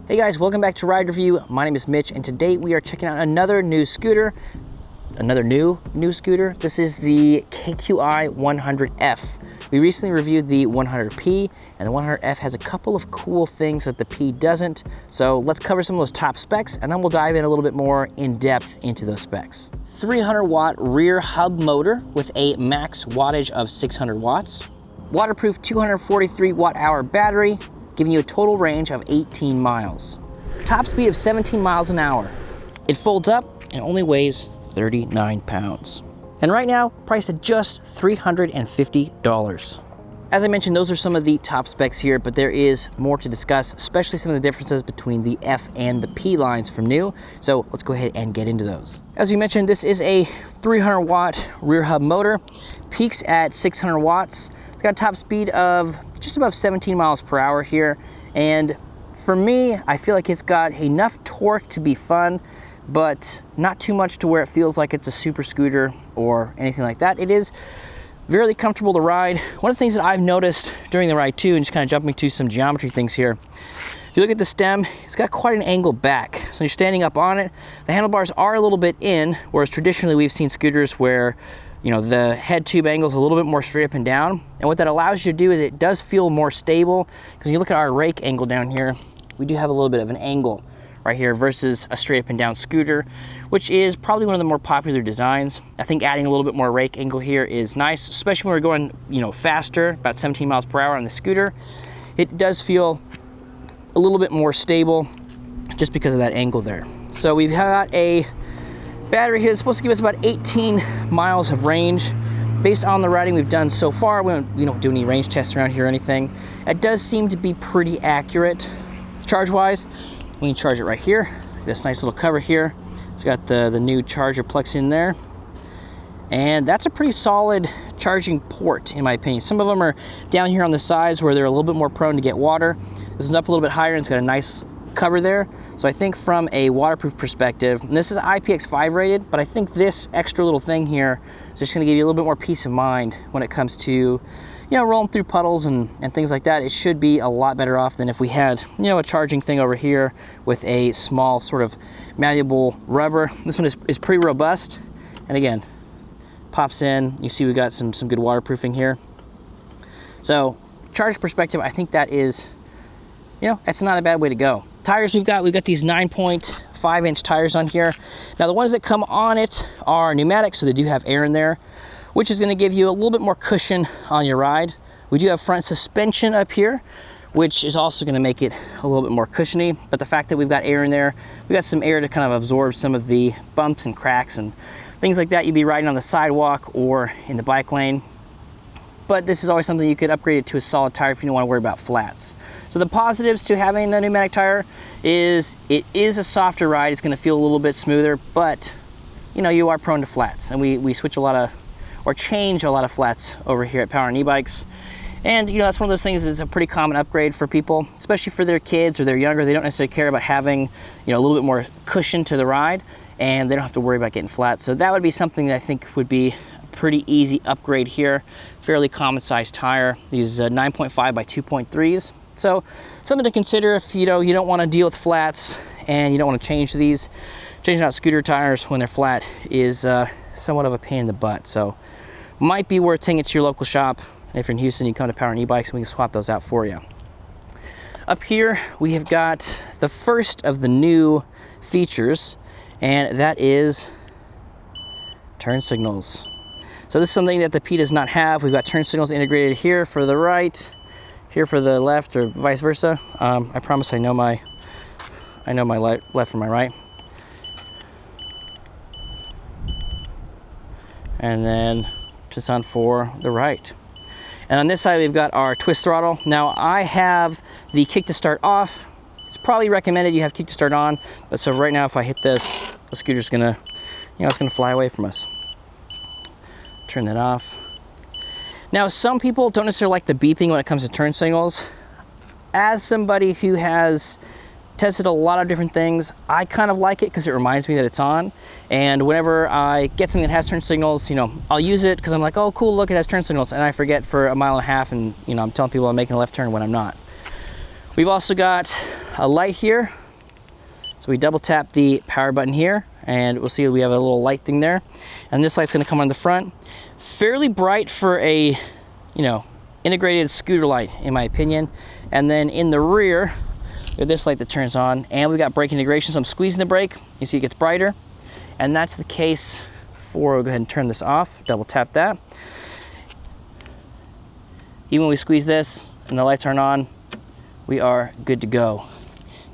Hey guys, welcome back to Ride Review. My name is Mitch, and today we are checking out another new scooter. Another new scooter. This is the KQi 100F. We recently reviewed the 100P, and the 100F has a couple of cool things that the P doesn't. So let's cover some of those top specs, and then we'll dive in a little bit more in depth into those specs. 300 watt rear hub motor with a max wattage of 600 watts. Waterproof 243 watt hour battery, giving you a total range of 18 miles. Top speed of 17 miles an hour. It folds up and only weighs 39 pounds. And right now, priced at just $350. As I mentioned, those are some of the top specs here, but there is more to discuss, especially some of the differences between the F and the P lines from new. So let's go ahead and get into those. As you mentioned, this is a 300 watt rear hub motor, peaks at 600 watts. It's got a top speed of just above 17 miles per hour here. And for me, I feel like it's got enough torque to be fun, but not too much to where it feels like it's a super scooter or anything like that. It is very comfortable to ride. One of the things that I've noticed during the ride too, and just kind of jumping to some geometry things here, if you look at the stem, it's got quite an angle back. So you're standing up on it, the handlebars are a little bit in, whereas traditionally we've seen scooters where, you know, the head tube angle is a little bit more straight up and down. And what that allows you to do is it does feel more stable, because when you look at our rake angle down here, we do have a little bit of an angle right here versus a straight up and down scooter, which is probably one of the more popular designs. I think adding a little bit more rake angle here is nice, especially when we're going, you know, faster, about 17 miles per hour on the scooter. It does feel a little bit more stable just because of that angle there. So we've got a battery here that's supposed to give us about 18 miles of range. Based on the riding we've done so far, we don't do any range tests around here or anything. It does seem to be pretty accurate. Charge-wise, we can charge it right here. This nice little cover here. It's got the new charger plugs in there. And that's a pretty solid charging port, in my opinion. Some of them are down here on the sides where they're a little bit more prone to get water. This is up a little bit higher and it's got a nice cover there. So I think from a waterproof perspective, and this is IPX5 rated, but I think this extra little thing here is just gonna give you a little bit more peace of mind when it comes to, you know, rolling through puddles and things like that. It should be a lot better off than if we had, you know, a charging thing over here with a small sort of malleable rubber. This one is pretty robust. And again, pops in, you see we got some good waterproofing here. So charge perspective, I think that is, you know, that's not a bad way to go. Tires we've got these 9.5 inch tires on here. Now the ones that come on it are pneumatic, so they do have air in there, which is gonna give you a little bit more cushion on your ride. We do have front suspension up here, which is also gonna make it a little bit more cushiony, but the fact that we've got air in there, we got some air to kind of absorb some of the bumps and cracks and things like that you'd be riding on the sidewalk or in the bike lane. But this is always something you could upgrade it to a solid tire if you don't want to worry about flats. So the positives to having a pneumatic tire is it is a softer ride. It's going to feel a little bit smoother, but you know, you are prone to flats, and we switch a lot of, or change a lot of flats over here at Power and E-Bikes. And you know, that's one of those things that's a pretty common upgrade for people, especially for their kids or they're younger. They don't necessarily care about having, you know, a little bit more cushion to the ride, and they don't have to worry about getting flat. So that would be something that I think would be pretty easy upgrade here. Fairly common sized tire, these 9.5 by 2.3s. So something to consider if you don't want to deal with flats and you don't want to change these. Changing out scooter tires when they're flat is somewhat of a pain in the butt. So might be worth taking it to your local shop. And if you're in Houston, you come to Power and E-Bikes and we can swap those out for you. Up here we have got the first of the new features, and that is turn signals. So this is something that the P does not have. We've got turn signals integrated here for the right, here for the left, or vice versa. I promise I know my left from my right. And then just on for the right. And on this side, we've got our twist throttle. Now I have the kick to start off. It's probably recommended you have kick to start on, but so right now if I hit this, the scooter's gonna, you know, it's gonna fly away from us. Turn that off. Now, some people don't necessarily like the beeping when it comes to turn signals. As somebody who has tested a lot of different things, I kind of like it because it reminds me that it's on. And whenever I get something that has turn signals, you know, I'll use it because I'm like, oh cool, look, it has turn signals, and I forget for a mile and a half, and you know, I'm telling people I'm making a left turn when I'm not. We've also got a light here. So we double tap the power button here, and we'll see we have a little light thing there. And this light's gonna come on the front. Fairly bright for a, you know, integrated scooter light, in my opinion. And then in the rear, we have this light that turns on, and we've got brake integration. So I'm squeezing the brake, you see it gets brighter. And that's the case for, we'll go ahead and turn this off, double tap that. Even when we squeeze this and the lights aren't on, we are good to go.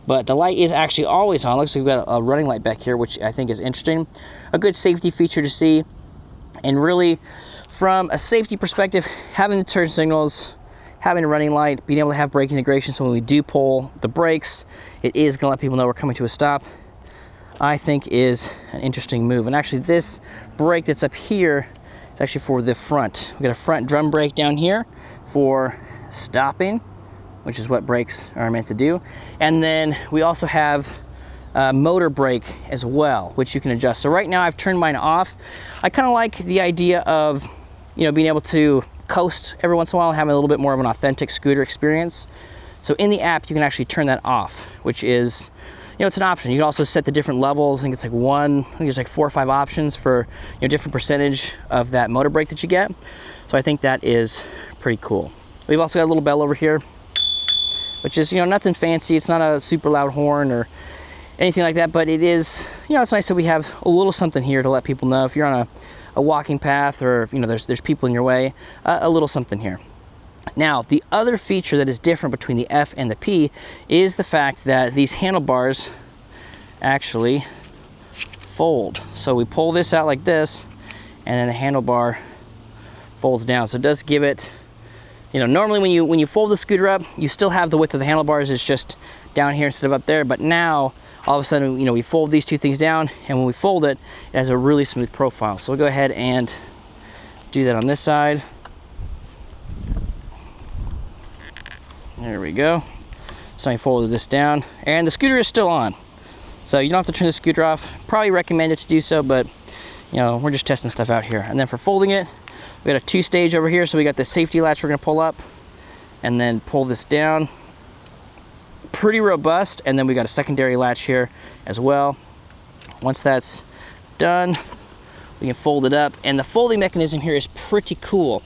But the light is actually always on. Looks like we've got a running light back here, which I think is interesting. A good safety feature to see. And really, from a safety perspective, having the turn signals, having a running light, being able to have brake integration, so when we do pull the brakes, it is gonna let people know we're coming to a stop, I think is an interesting move. And actually this brake that's up here is actually for the front. We've got a front drum brake down here for stopping, which is what brakes are meant to do. And then we also have a motor brake as well, which you can adjust. So right now I've turned mine off. I kind of like the idea of, you know, being able to coast every once in a while, having a little bit more of an authentic scooter experience. So in the app, you can actually turn that off, which is, you know, it's an option. You can also set the different levels. I think it's like I think there's like 4 or 5 options for, you know, different percentage of that motor brake that you get. So I think that is pretty cool. We've also got a little bell over here, which is, you know, nothing fancy. It's not a super loud horn or anything like that, but it is, you know, it's nice that we have a little something here to let people know if you're on a walking path, or, you know, there's people in your way, a little something here. Now, the other feature that is different between the F and the P is the fact that these handlebars actually fold. So we pull this out like this, and then the handlebar folds down. So it does give it, you know, normally when you fold the scooter up, you still have the width of the handlebars. It's just down here instead of up there. But now, all of a sudden, you know, we fold these two things down, and when we fold it, it has a really smooth profile. So we'll go ahead and do that on this side. There we go. So I folded this down, and the scooter is still on. So you don't have to turn the scooter off. Probably recommend it to do so, but, you know, we're just testing stuff out here. And then for folding it, we got a 2-stage over here. So we got the safety latch we're gonna pull up, and then pull this down. Pretty robust. And then we got a secondary latch here as well. Once that's done, we can fold it up, and the folding mechanism here is pretty cool.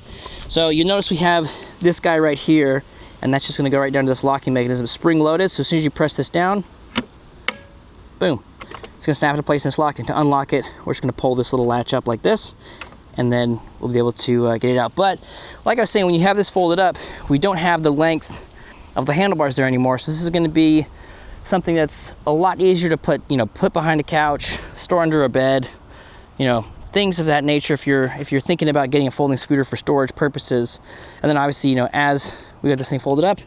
So you notice we have this guy right here, and that's just gonna go right down to this locking mechanism, spring loaded. So as soon as you press this down, boom, it's gonna snap into place and it's locked. And to unlock it, we're just gonna pull this little latch up like this, and then we'll be able to get it out. But like I was saying, when you have this folded up, we don't have the length of the handlebars there anymore. So this is gonna be something that's a lot easier to put, you know, put behind a couch, store under a bed, you know, things of that nature if you're thinking about getting a folding scooter for storage purposes. And then obviously, you know, as we got this thing folded up,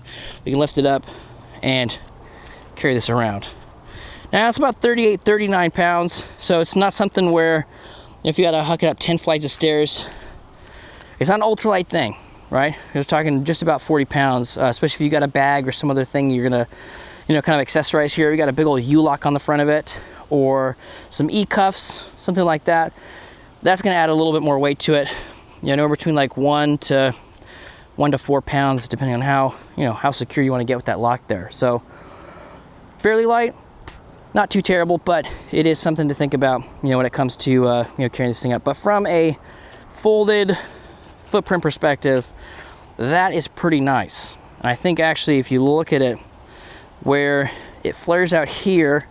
we can lift it up and carry this around. Now it's about 38, 39 pounds. So it's not something where if you gotta huck it up 10 flights of stairs, it's not an ultralight thing, right? You're talking just about 40 pounds, especially if you got a bag or some other thing you're gonna, you know, kind of accessorize here. We got a big old U-lock on the front of it, or some E-cuffs, something like that. That's gonna add a little bit more weight to it. You know, between like 1 to 4 pounds, depending on how, you know, how secure you want to get with that lock there. So fairly light, not too terrible, but it is something to think about, you know, when it comes to you know, carrying this thing up. But from a folded footprint perspective, that is pretty nice. And I think actually, if you look at it, where it flares out here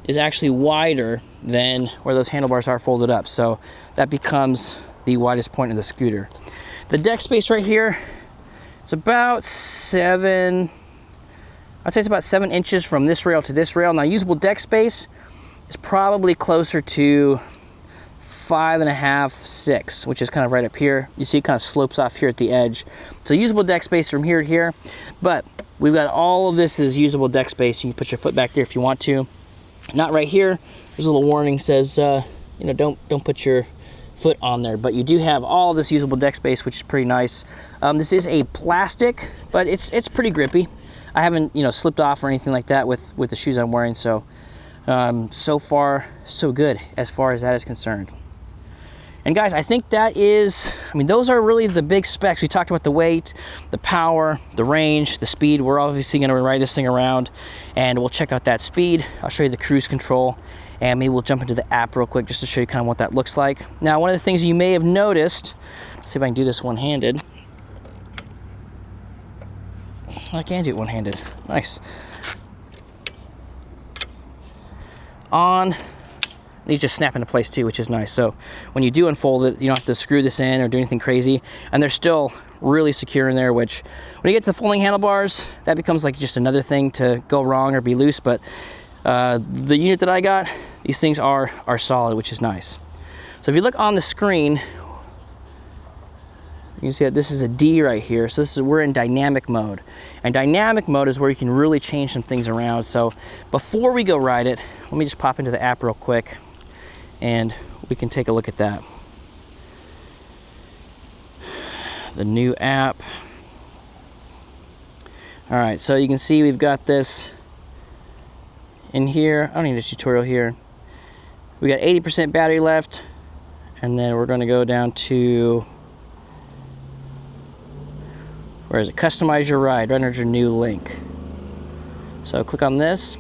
is actually wider than where those handlebars are folded up. So that becomes the widest point of the scooter. The deck space right here, it's about 7 inches from this rail to this rail. Now usable deck space is probably closer to 5.5, 6, which is kind of right up here. You see it kind of slopes off here at the edge. So usable deck space from here to here, but we've got all of this is usable deck space. You can put your foot back there if you want to. Not right here. There's a little warning says, you know, don't put your foot on there, but you do have all this usable deck space, which is pretty nice. This is a plastic, but it's pretty grippy. I haven't, you know, slipped off or anything like that with the shoes I'm wearing. So so far so good as far as that is concerned. And guys, I think that is, I mean, those are really the big specs. We talked about the weight, the power, the range, the speed. We're obviously gonna ride this thing around and we'll check out that speed. I'll show you the cruise control and maybe we'll jump into the app real quick just to show you kind of what that looks like. Now, one of the things you may have noticed, let's see if I can do this one-handed. I can do it one-handed, nice. On, these just snap into place too, which is nice. So when you do unfold it, you don't have to screw this in or do anything crazy. And they're still really secure in there, which when you get to the folding handlebars, that becomes like just another thing to go wrong or be loose. But the unit that I got, these things are solid, which is nice. So if you look on the screen, you can see that this is a D right here. So we're in dynamic mode. And dynamic mode is where you can really change some things around. So before we go ride it, let me just pop into the app real quick and we can take a look at that. The new app. All right, so you can see we've got this in here. I don't need a tutorial here. We got 80% battery left, and then we're gonna go down to, where is it? Customize your ride, right under new link. So click on this.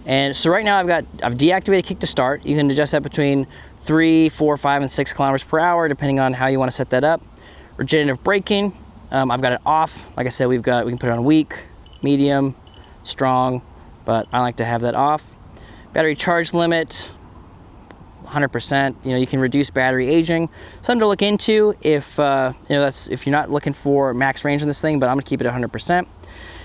And so right now I've deactivated kick to start. You can adjust that between 3, 4, 5, and 6 kilometers per hour, depending on how you want to set that up. Regenerative braking, I've got it off. Like I said, we can put it on weak, medium, strong, but I like to have that off. Battery charge limit, 100%. You know, you can reduce battery aging. Something to look into if if you're not looking for max range on this thing, but I'm gonna keep it 100%.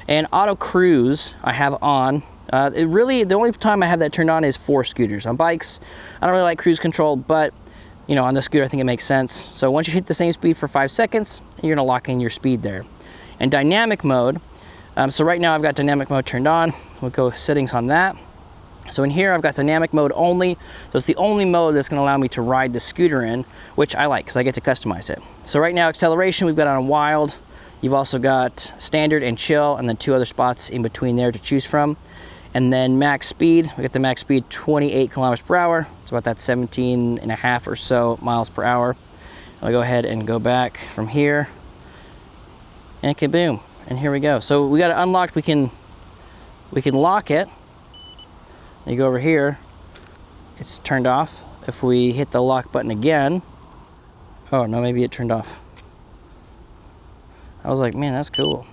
And auto cruise I have on. The only time I have that turned on is for scooters. On bikes, I don't really like cruise control, but you know, on the scooter I think it makes sense. So once you hit the same speed for 5 seconds, you're gonna lock in your speed there. And dynamic mode, so right now I've got dynamic mode turned on. We'll go settings on that. So in here I've got dynamic mode only. So it's the only mode that's gonna allow me to ride the scooter in, which I like because I get to customize it. So right now acceleration we've got on wild. You've also got standard and chill, and then 2 other spots in between there to choose from. And then max speed, we got the max speed 28 kilometers per hour. It's about that 17 and a half or so miles per hour. I'll go ahead and go back from here. And kaboom, and here we go. So we got it unlocked, we can lock it. You go over here, it's turned off. If we hit the lock button again, oh no, maybe it turned off. I was like, man, that's cool.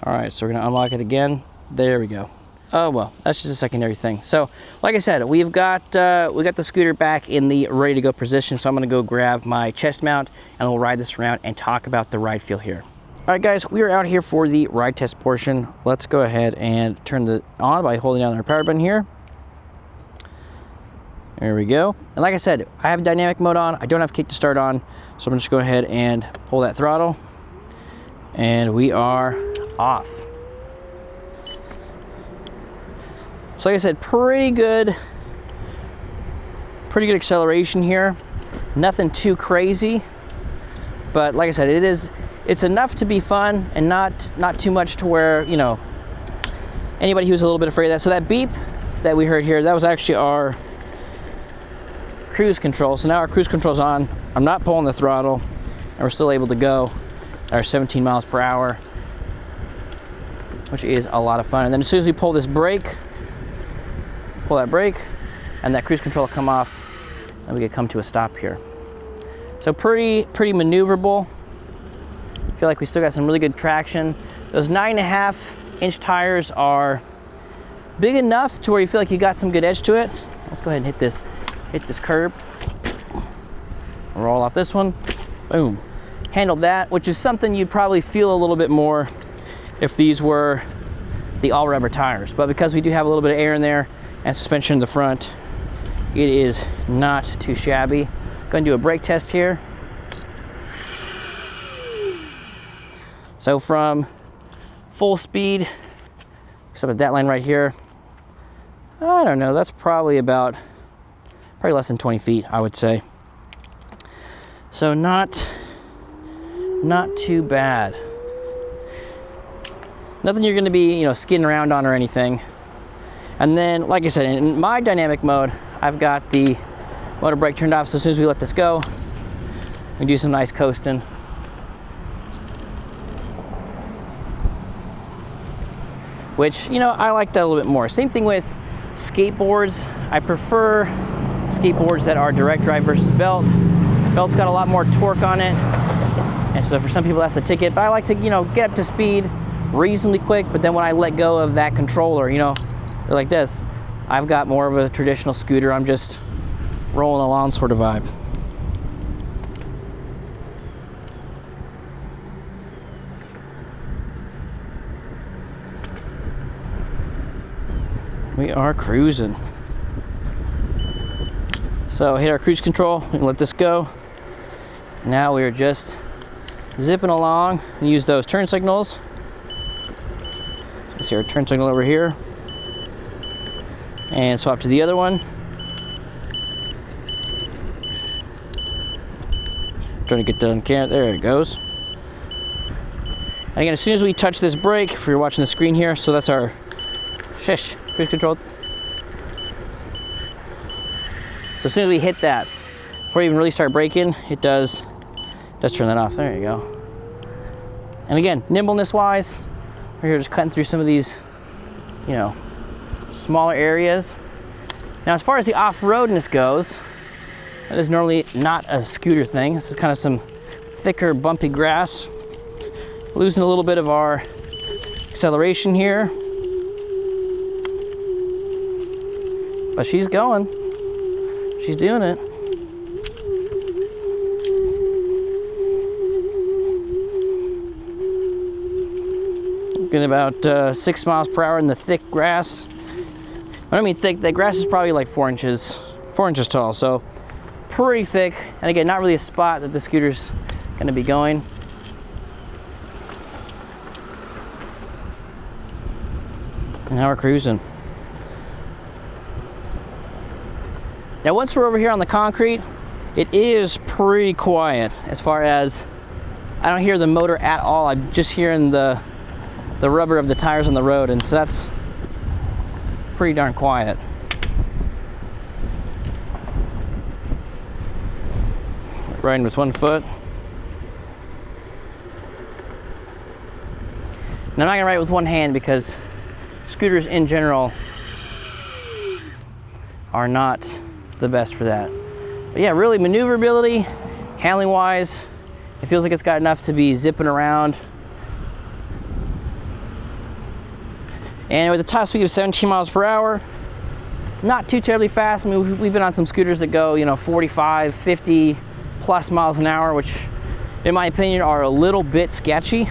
All right, so we're gonna unlock it again. There we go. Oh well, that's just a secondary thing. So, like I said, we got the scooter back in the ready to go position. So I'm gonna go grab my chest mount and we'll ride this around and talk about the ride feel here. All right, guys, we are out here for the ride test portion. Let's go ahead and turn it on by holding down our power button here. There we go. And like I said, I have dynamic mode on. I don't have kick to start on, so I'm just gonna go ahead and pull that throttle, and we are off. So like I said, pretty good acceleration here. Nothing too crazy, but like I said, it's enough to be fun and not too much to where, you know, anybody who's a little bit afraid of that. So that beep that we heard here, that was actually our cruise control. So now our cruise control's on. I'm not pulling the throttle, and we're still able to go at our 17 miles per hour, which is a lot of fun. And then as soon as we pull this brake, pull that brake, and that cruise control will come off, and we can come to a stop here. So pretty maneuverable. I feel like we still got some really good traction. Those 9.5-inch tires are big enough to where you feel like you got some good edge to it. Let's go ahead and hit this curb. Roll off this one. Boom. Handled that, which is something you'd probably feel a little bit more if these were the all rubber tires. But because we do have a little bit of air in there and suspension in the front, it is not too shabby. Going to do a brake test here. So from full speed, except at that line right here, I don't know, that's probably less than 20 feet, I would say. So not too bad. Nothing you're gonna be, you know, skidding around on or anything. And then, like I said, in my dynamic mode, I've got the motor brake turned off, so as soon as we let this go, we do some nice coasting. Which, you know, I like that a little bit more. Same thing with skateboards. I prefer skateboards that are direct drive versus belt. Belt's got a lot more torque on it, and so for some people that's the ticket, but I like to, you know, get up to speed reasonably quick, but then when I let go of that controller, you know, like this, I've got more of a traditional scooter. I'm just rolling along sort of vibe. We are cruising. So hit our cruise control, we can let this go. Now we are just zipping along and use those turn signals. So you see our turn signal over here. And swap to the other one. Trying to get that on camera, there it goes. And again, as soon as we touch this brake, if you're watching the screen here, so that's our cruise control. So as soon as we hit that, before you even really start braking, it does turn that off. There you go. And again, nimbleness wise, we're here just cutting through some of these, you know, smaller areas. Now, as far as the off-roadness goes, that is normally not a scooter thing. This is kind of some thicker, bumpy grass. Losing a little bit of our acceleration here. But she's going. She's doing it. Getting about 6 miles per hour in the thick grass. When I mean thick, the grass is probably like 4 inches tall, so pretty thick. And again, not really a spot that the scooter's gonna be going. And now we're cruising. Now, once we're over here on the concrete, it is pretty quiet as far as I don't hear the motor at all. I'm just hearing the rubber of the tires on the road, and so that's pretty darn quiet. Riding with one foot. And I'm not gonna ride it with one hand because scooters in general are not the best for that. But yeah, really maneuverability, handling wise, it feels like it's got enough to be zipping around. And with a top speed of 17 miles per hour, not too terribly fast. I mean, we've been on some scooters that go, you know, 45, 50 plus miles an hour, which in my opinion are a little bit sketchy.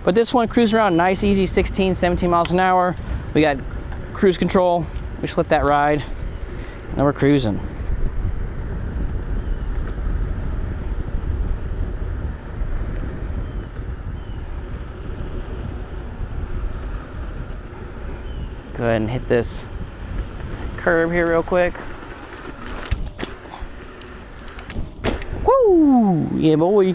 But this one cruising around nice, easy, 16, 17 miles an hour. We got cruise control. We just let that ride. Now we're cruising. Go ahead and hit this curb here real quick. Woo! Yeah, boy.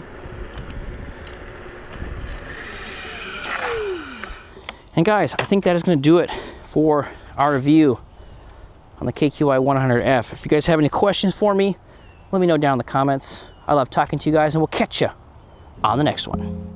And guys, I think that is going to do it for our review on the KQi 100F. If you guys have any questions for me, let me know down in the comments. I love talking to you guys, and we'll catch you on the next one.